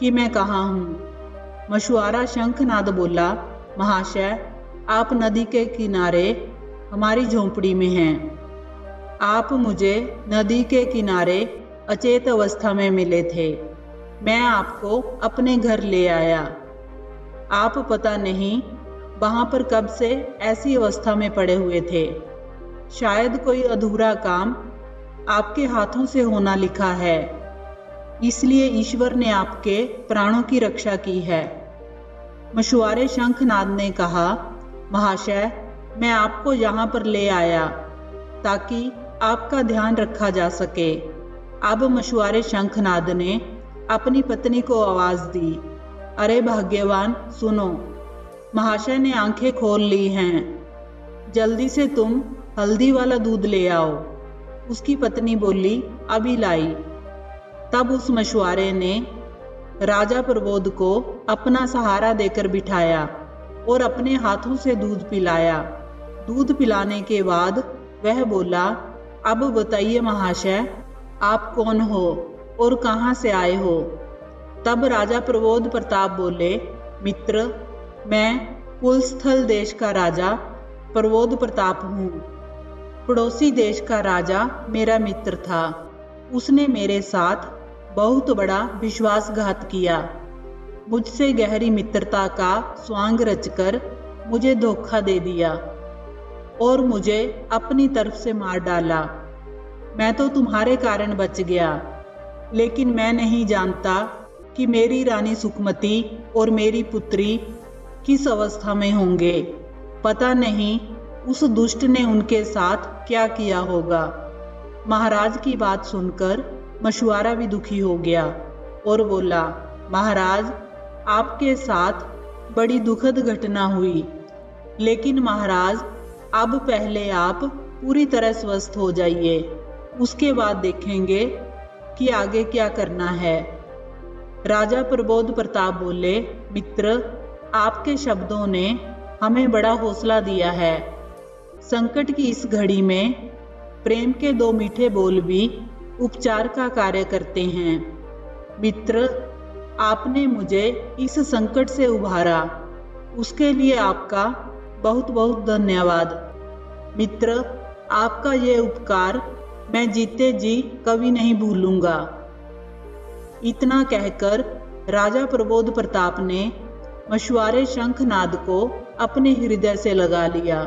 कि मैं कहाँ हूँ। मशुआरा शंखनाद बोला, महाशय, आप नदी के किनारे हमारी झोंपड़ी में हैं। आप मुझे नदी के किनारे अचेत अवस्था में मिले थे। मैं आपको अपने घर ले आया। आप पता नहीं वहां पर कब से ऐसी अवस्था में पड़े हुए थे। शायद कोई अधूरा काम आपके हाथों से होना लिखा है, इसलिए ईश्वर ने आपके प्राणों की रक्षा की है। मशुआरे शंखनाद ने कहा, महाशय, मैं आपको यहाँ पर ले आया ताकि आपका ध्यान रखा जा सके। अब मशुआरे शंखनाद ने अपनी पत्नी को आवाज दी, अरे भाग्यवान, सुनो, महाशय ने आंखें खोल ली हैं। जल्दी से तुम हल्दी वाला दूध ले आओ। उसकी पत्नी बोली, अभी लाई। तब उस मशुआरे ने राजा प्रबोध को अपना सहारा देकर बिठाया और अपने हाथों से दूध पिलाया। दूध पिलाने के बाद वह बोला, अब बताइए महाशय, आप कौन हो और कहाँ से आए हो। तब राजा प्रबोध प्रताप बोले, मित्र, मैं कुलस्थल देश का राजा प्रबोध प्रताप हूँ। पड़ोसी देश का राजा मेरा मित्र था। उसने मेरे साथ बहुत बड़ा विश्वासघात किया। मुझसे गहरी मित्रता का स्वांग रचकर मुझे धोखा दे दिया और मुझे अपनी तरफ से मार डाला। मैं तो तुम्हारे कारण बच गया, लेकिन मैं नहीं जानता कि मेरी रानी सुखमती और मेरी पुत्री किस अवस्था में होंगे। पता नहीं उस दुष्ट ने उनके साथ क्या किया होगा। महाराज की बात सुनकर मशुआरा भी दुखी हो गया और बोला, महाराज, आपके साथ बड़ी दुखद घटना हुई, लेकिन महाराज, अब पहले आप पूरी तरह स्वस्थ हो जाइए, उसके बाद देखेंगे कि आगे क्या करना है। राजा प्रबोध प्रताप बोले, मित्र, आपके शब्दों ने हमें बड़ा हौसला दिया है। संकट की इस घड़ी में प्रेम के दो मीठे बोल भी उपचार का कार्य करते हैं। मित्र, आपने मुझे इस संकट से उबारा, उसके लिए आपका बहुत बहुत धन्यवाद। मित्र, आपका ये उपकार मैं जीते जी कभी नहीं भूलूंगा। इतना कहकर राजा प्रबोध प्रताप ने मशुआरे शंखनाद को अपने हृदय से लगा लिया।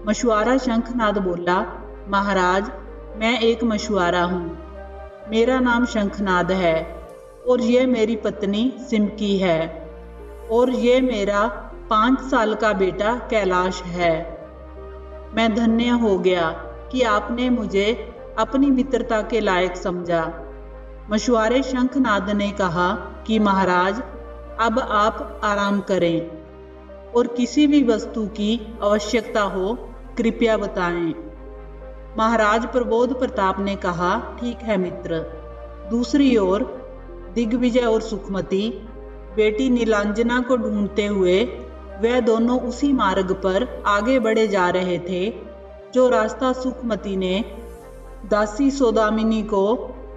मशुआरा शंखनाद बोला, महाराज, मैं एक मशुआरा हूँ। मेरा नाम शंखनाद है और ये मेरी पत्नी सिमकी है और ये मेरा 5 साल का बेटा कैलाश है। मैं धन्य हो गया कि आपने मुझे अपनी मित्रता के लायक समझा। मशुआरे शंखनाद ने कहा कि महाराज, अब आप आराम करें और किसी भी वस्तु की आवश्यकता हो कृपया बताएं। महाराज प्रबोध प्रताप ने कहा, ठीक है मित्र। दूसरी ओर दिग्विजय और सुखमती बेटी नीलांजना को ढूंढते हुए वह दोनों उसी मार्ग पर आगे बढ़े जा रहे थे जो रास्ता सुखमती ने दासी सौदामिनी को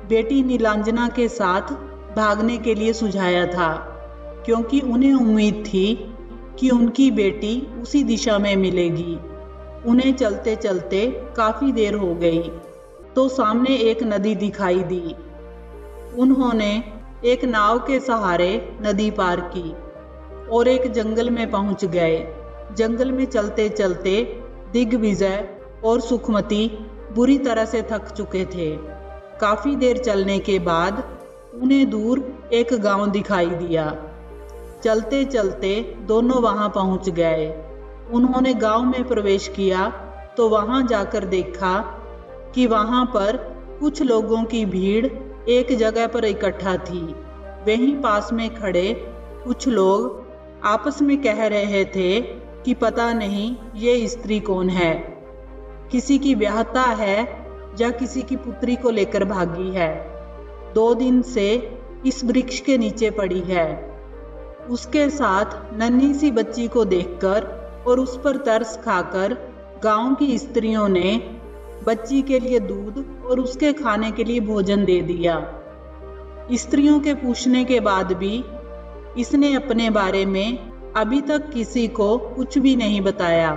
बेटी नीलांजना के साथ भागने के लिए सुझाया था, क्योंकि उन्हें उम्मीद थी कि उनकी बेटी उसी दिशा में मिलेगी। उन्हें चलते चलते काफी देर हो गई तो सामने एक नदी दिखाई दी। उन्होंने एक नाव के सहारे नदी पार की और एक जंगल में पहुंच गए। जंगल में चलते चलते दिग्विजय और सुखमती बुरी तरह से थक चुके थे। काफी देर चलने के बाद उन्हें दूर एक गांव दिखाई दिया। चलते चलते दोनों वहां पहुंच गए। उन्होंने गांव में प्रवेश किया तो वहां जाकर देखा कि वहां पर कुछ लोगों की भीड़ एक जगह पर इकट्ठा थी। वहीं पास में खड़े कुछ लोग आपस में कह रहे थे कि पता नहीं ये स्त्री कौन है, किसी की ब्याहता है या किसी की पुत्री को लेकर भागी है। 2 दिन से इस वृक्ष के नीचे पड़ी है। उसके साथ नन्ही सी बच्ची को देखकर और उस पर तरस खाकर गांव की स्त्रियों ने बच्ची के लिए दूध और उसके खाने के लिए भोजन दे दिया। स्त्रियों के पूछने के बाद भी इसने अपने बारे में अभी तक किसी को कुछ भी नहीं बताया।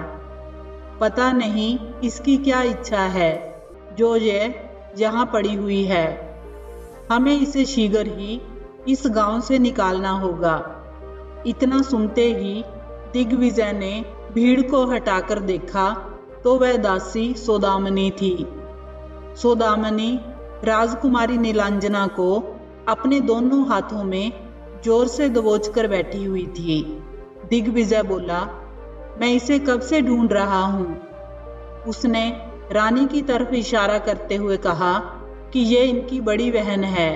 पता नहीं इसकी क्या इच्छा है जो ये यहाँ पड़ी हुई है। हमें इसे शीघ्र ही इस गांव से निकालना होगा। इतना सुनते ही दिग्विजय ने भीड़ को हटाकर देखा तो वह दासी सौदामिनी थी। सौदामिनी राजकुमारी नीलांजना को अपने दोनों हाथों में जोर से दबोच कर बैठी हुई थी। दिग्विजय बोला, मैं इसे कब से ढूंढ रहा हूँ। उसने रानी की तरफ इशारा करते हुए कहा कि ये इनकी बड़ी बहन है।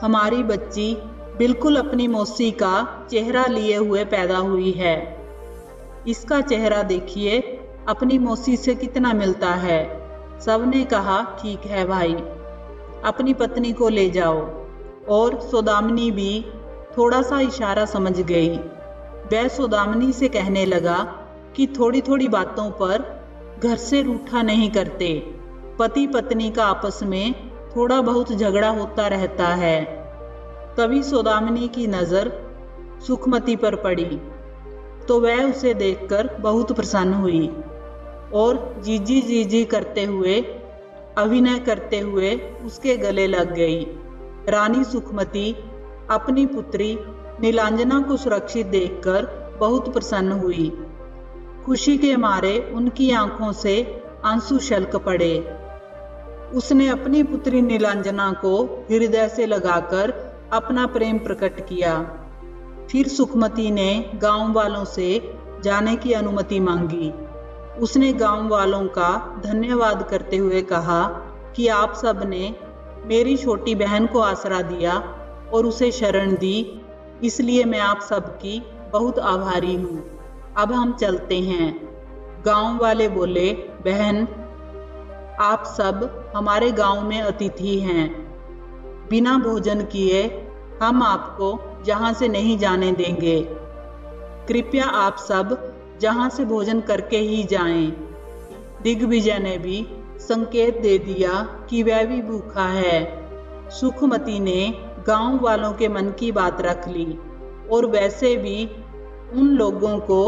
हमारी बच्ची बिल्कुल अपनी मौसी का चेहरा लिए हुए पैदा हुई है। इसका चेहरा देखिए, अपनी मौसी से कितना मिलता है। सबने कहा, ठीक है भाई, अपनी पत्नी को ले जाओ। और सौदामिनी भी थोड़ा सा इशारा समझ गई। वह सौदामिनी से कहने लगा कि थोड़ी थोड़ी बातों पर घर से रूठा नहीं करते। पति पत्नी का आपस में थोड़ा बहुत झगड़ा होता रहता है। तभी सौदामिनी की नज़र सुखमती पर पड़ी तो वह उसे देखकर बहुत प्रसन्न हुई और जीजी जीजी करते हुए अभिनय करते हुए उसके गले लग गई। रानी सुखमती अपनी पुत्री नीलांजना को सुरक्षित देखकर बहुत प्रसन्न हुई। खुशी के मारे उनकी आंखों से आंसू छलक पड़े। उसने अपनी पुत्री नीलांजना को हृदय से लगाकर अपना प्रेम प्रकट किया। फिर सुखमती ने गांव वालों से जाने की अनुमति मांगी। उसने गांव वालों का धन्यवाद करते हुए कहा कि आप सब ने मेरी छोटी बहन को आसरा दिया और उसे शरण दी, इसलिए मैं आप सबकी बहुत आभारी हूँ। अब हम चलते हैं। गांव वाले बोले, बहन, आप सब हमारे गांव में अतिथि हैं। बिना भोजन किए हम आपको यहाँ से नहीं जाने देंगे। कृपया आप सब जहाँ से भोजन करके ही जाएं। दिग्विजय ने भी संकेत दे दिया कि वह भी भूखा है। सुखमती ने गांव वालों के मन की बात रख ली और वैसे भी उन लोगों को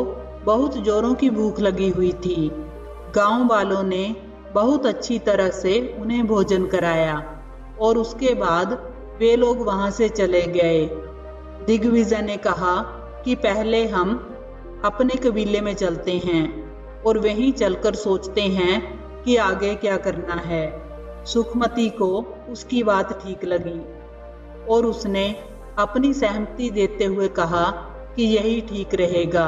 बहुत जोरों की भूख लगी हुई थी। गांव वालों ने बहुत अच्छी तरह से उन्हें भोजन कराया और उसके बाद वे लोग वहां से चले गए। दिग्विजय ने कहा कि पहले हम अपने कबीले में चलते हैं और वहीं चलकर सोचते हैं कि आगे क्या करना है। सुखमती को उसकी बात ठीक लगी और उसने अपनी सहमति देते हुए कहा कि यही ठीक रहेगा।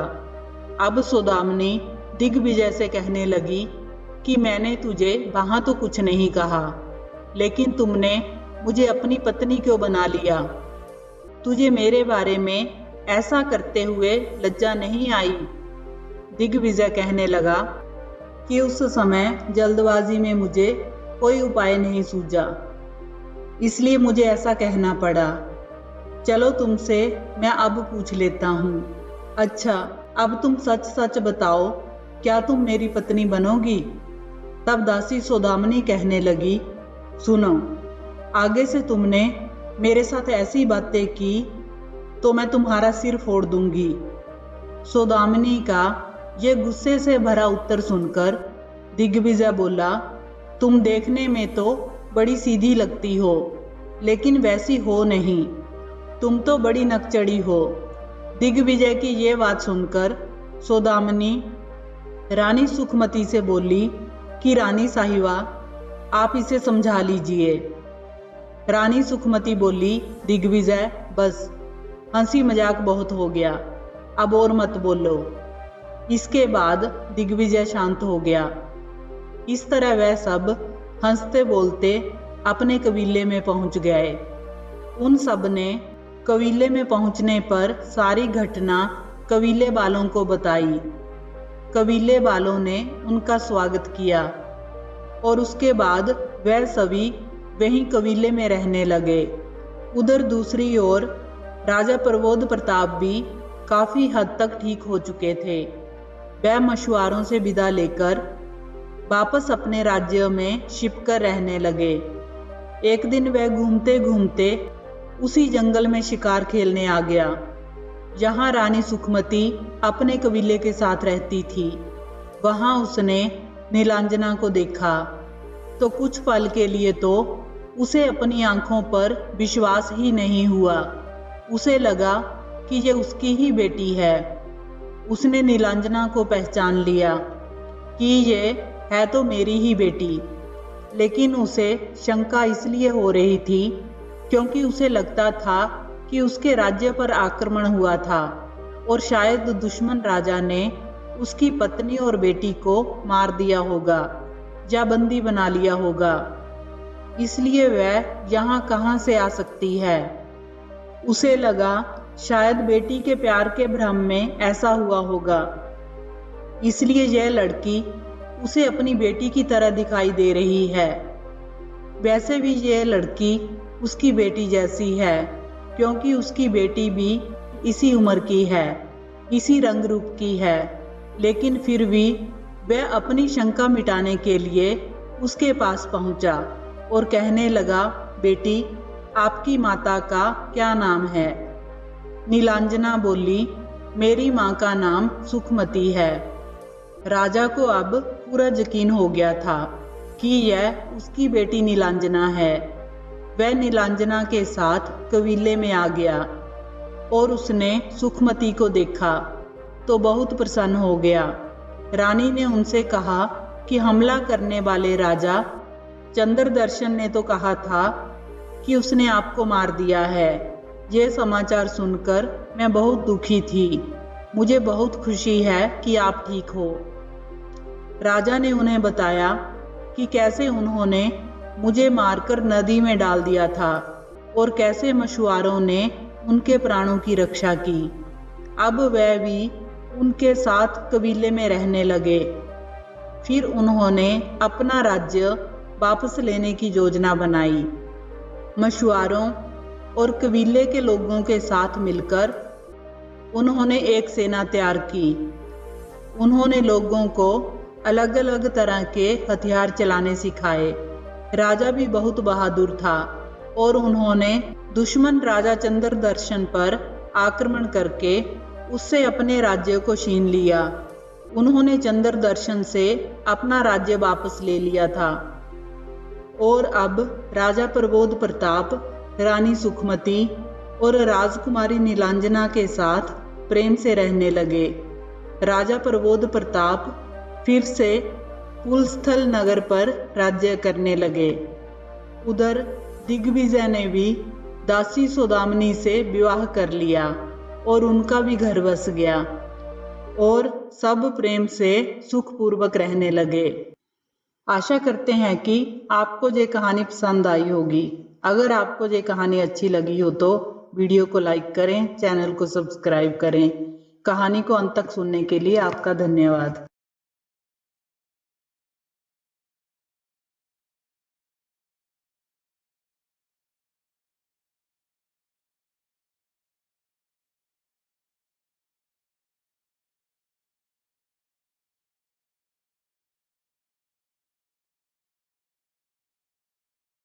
अब सौदामिनी दिग्विजय से कहने लगी कि मैंने तुझे वहां तो कुछ नहीं कहा, लेकिन तुमने मुझे अपनी पत्नी क्यों बना लिया? तुझे मेरे बारे में ऐसा करते हुए लज्जा नहीं आई? दिग्विजय कहने लगा कि उस समय जल्दबाजी में मुझे कोई उपाय नहीं सूझा, इसलिए मुझे ऐसा कहना पड़ा। चलो तुमसे मैं अब पूछ लेता हूँ। अच्छा, अब तुम सच सच बताओ, क्या तुम मेरी पत्नी बनोगी? तब दासी सौदामिनी कहने लगी, सुनो, आगे से तुमने मेरे साथ ऐसी बातें की तो मैं तुम्हारा सिर फोड़ दूंगी। सौदामिनी का ये गुस्से से भरा उत्तर सुनकर दिग्विजय बोला, तुम देखने में तो बड़ी सीधी लगती हो, लेकिन वैसी हो नहीं, तुम तो बड़ी नकचड़ी हो। दिग्विजय की ये बात सुनकर सौदामिनी रानी सुखमती से बोली कि रानी साहिबा, आप इसे समझा लीजिए। रानी सुखमती बोली, दिग्विजय, बस हंसी मजाक बहुत हो गया, अब और मत बोलो। इसके बाद दिग्विजय शांत हो गया। इस तरह वह सब हंसते बोलते अपने कबीले में पहुंच गए। उन सब ने कबीले में पहुंचने पर सारी घटना कबीले वालों को बताई। कबीले वालों ने उनका स्वागत किया और उसके बाद वह सभी वहीं कबीले में रहने लगे। उधर दूसरी ओर राजा प्रबोध प्रताप भी काफी हद तक ठीक हो चुके थे। वह मछुआरों से विदा लेकर वापस अपने राज्य में छिपकर रहने लगे। एक दिन वह घूमते घूमते उसी जंगल में शिकार खेलने आ गया जहां रानी सुखमती अपने कबीले के साथ रहती थी। वहां उसने नीलांजना को देखा तो कुछ पल के लिए तो उसे अपनी आंखों पर विश्वास ही नहीं हुआ। उसे लगा कि ये उसकी ही बेटी है। उसने नीलांजना को पहचान लिया कि ये है तो मेरी ही बेटी, लेकिन उसे शंका इसलिए हो रही थी क्योंकि उसे लगता था कि उसके राज्य पर आक्रमण हुआ था और शायद दुश्मन राजा ने उसकी पत्नी और बेटी को मार दिया होगा या बंदी बना लिया होगा। इसलिए वह यहाँ कहाँ से आ सकती है। उसे लगा शायद बेटी के प्यार के भ्रम में ऐसा हुआ होगा, इसलिए यह लड़की उसे अपनी बेटी की तरह दिखाई दे रही है। वैसे भी यह लड़की उसकी बेटी जैसी है क्योंकि उसकी बेटी भी इसी उम्र की है, इसी रंग रूप की है। लेकिन फिर भी वह अपनी शंका मिटाने के लिए उसके पास पहुंचा और कहने लगा, बेटी, आपकी माता का क्या नाम है? नीलांजना बोली, मेरी माँ का नाम सुखमती है। राजा को अब पूरा यकीन हो गया था कि यह उसकी बेटी नीलांजना है। वह नीलांजना के साथ कबीले में आ गया और उसने सुखमती को देखा तो बहुत प्रसन्न हो गया। रानी ने उनसे कहा कि हमला करने वाले राजा चंद्रदर्शन ने तो कहा था कि उसने आपको मार दिया है। यह समाचार सुनकर मैं बहुत दुखी थी। मुझे बहुत खुशी है कि आप ठीक हो। राजा ने उन्हें बताया कि कैसे उन्होंने मुझे मारकर नदी में डाल दिया था और कैसे मछुआरों ने उनके प्राणों की रक्षा की। अब वह भी उनके साथ कबीले में रहने लगे। फिर उन्होंने अपना राज्य वापस लेने की योजना बनाई। मछुआरों और कबीले के लोगों के साथ मिलकर उन्होंने एक सेना तैयार की। उन्होंने लोगों को अलग अलग तरह के हथियार चलाने सिखाए। राजा भी बहुत बहादुर था और उन्होंने दुश्मन राजा चंद्रदर्शन पर आक्रमण करके उससे अपने राज्य को छीन लिया। उन्होंने चंद्रदर्शन से अपना राज्य वापस ले लिया था और अब राजा प्रबोध प्रताप, रानी सुखमती और राजकुमारी नीलांजना के साथ प्रेम से रहने लगे। राजा प्रबोध प्रताप फिर से कुलस्थल नगर पर राज्य करने लगे। उधर दिग्विजय ने भी दासी सौदामिनी से विवाह कर लिया और उनका भी घर बस गया और सब प्रेम से सुखपूर्वक रहने लगे। आशा करते हैं कि आपको ये कहानी पसंद आई होगी। अगर आपको ये कहानी अच्छी लगी हो तो वीडियो को लाइक करें, चैनल को सब्सक्राइब करें। कहानी को अंत तक सुनने के लिए आपका धन्यवाद।